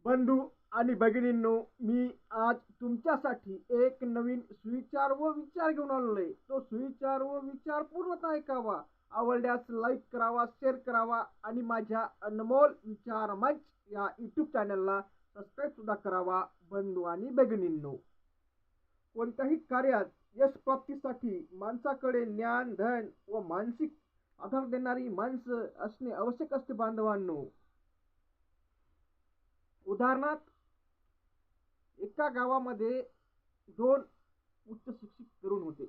बंधू आणि भगिनींनो, मी आज तुमच्यासाठी एक नवीन सुविचार व विचार घेऊन आलोय। तो सुविचार व विचार पूर्णतः ऐकावा, आवडल्यास लाईक करावा, शेअर करावा आणि माझ्या अनमोल विचार मंच या यूट्यूब चॅनलला सबस्क्राईब सुद्धा करावा। बंधू आणि भगिनींनो, कोणत्याही कार्यात यश प्राप्तीसाठी माणसाकडे ज्ञान, धन व मानसिक आधार देणारी माणसं असणे आवश्यक असते बांधवांनो। उदाहरणार्थ, एका गावामध्ये दोन उच्च शिक्षित तरुण होते।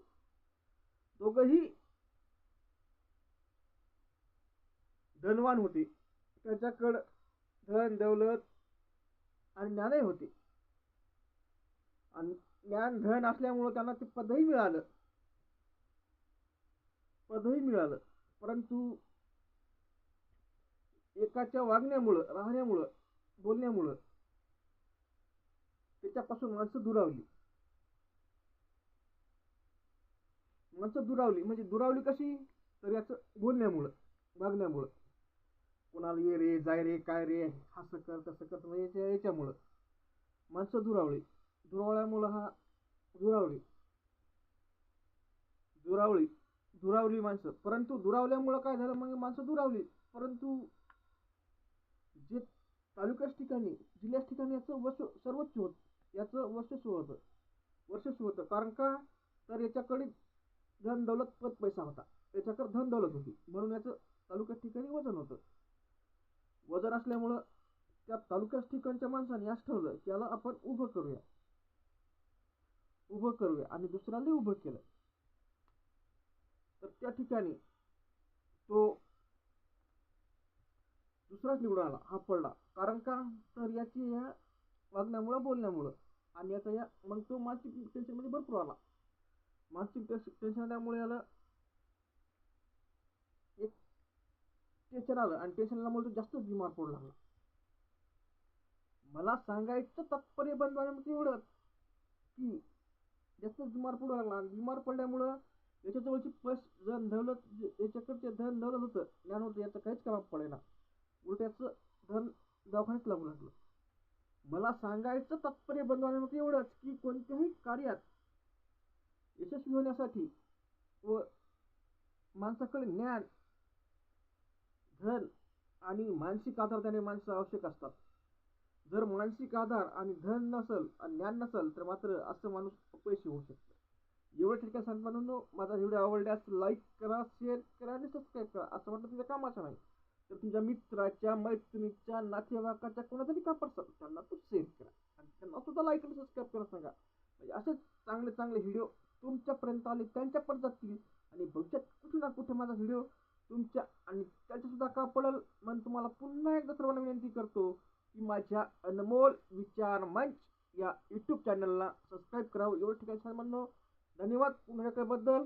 दोघंही धनवान होते। त्याच्याकडे धन, दौलत आणि ज्ञानही होते आणि ज्ञान, धन असल्यामुळे त्यांना ते पदही मिळालं। परंतु एकाच्या वागण्यामुळं, राहण्यामुळं, बोलण्यामुळं त्याच्यापासून माणसं दुरावली म्हणजे दुरावली कशी, तर याचं बोलण्यामुळं, वागण्यामुळं, कोणाला ये रे, जाय रे, काय रे, असं कर तसं कर, म्हणजे याच्यामुळं माणसं दुरावल्यामुळं दुरावली दुरावली माणसं। परंतु दुरावल्यामुळं काय झालं, मग माणसं दुरावली, परंतु जे तालुक्याच ठिकाणी, जिल्ह्याच ठिकाणी याचं वर्चस्व होतं। कारण का, तर याच्याकडे धन दौलत पद पैसा होता, याच्याकडे धन दौलत होती, म्हणून याचं तालुक्याच ठिकाणी वजन असल्यामुळं त्या तालुक्याच ठिकाणच्या माणसाने असं ठरवलं की याला आपण उभं करूया आणि दुसऱ्याला उभं केलं, तर त्या ठिकाणी तो दुसराच निवडून आला, हा पडला। कारण का, तर याची या वागण्यामुळं, बोलण्यामुळं आणि याचा या मग तो मानसिक टेन्शन मध्ये भरपूर आला। मानसिक टेन्शन आल्यामुळे याला एक टेन्शन आलं आणि टेन्शन आल्यामुळे तो जास्तच बिमार पडू लागला। मला सांगायचं तात्पर्य बंधवांना एवढंच की जास्तच बिमार पडू लागला आणि बिमार पडल्यामुळं याच्याजवळची धन दौलत, याच्याकडचे धन दौलत होतं, ज्ञान होतं, याचं काहीच काम पडेना, उलट याचं धन दवाखान्यात लागू लागलं। मला सांगायचं तात्पर्य बंधवांना एवढंच की कोणत्याही कार्यात यशस्वी होण्यासाठी व माणसाकडे ज्ञान, धन आणि मानसिक आधार देणारी माणसं आवश्यक असतात। जर मानसिक आधार आणि धन नसल आणि ज्ञान नसल तर मात्र असं माणूस अपयशी होऊ शकतो। एवढं ठिकाण सांगताना, माझा व्हिडिओ आवडल्यास लाईक करा, शेअर करा आणि सबस्क्राईब करा। असं म्हटलं तुझ्या कामाचं नाही, तर तुझ्या मित्राच्या, मैत्रिणीच्या, नातेवाईकाच्या कोणातरी काम पडतात, त्यांना तू शेअर करा आणि त्यांना सुद्धा लाईक आणि सबस्क्राईब करा सांगा, म्हणजे असेच चांगले चांगले व्हिडिओ तुमच्यापर्यंत आले, त्यांच्यापर्यंत जातील आणि भविष्यात कुठे ना कुठे माझा व्हिडिओ तुमच्या आणि त्यांच्या सुद्धा का पडेल। म्हणून तुम्हाला पुन्हा एकदा सर्वांना विनंती करतो की माझ्या अनमोल विचार मंच या यूट्यूब चॅनलला सबस्क्राईब करावं। एवढं ठिकाणी सांग, धन्यवाद पुन्हा बद्दल।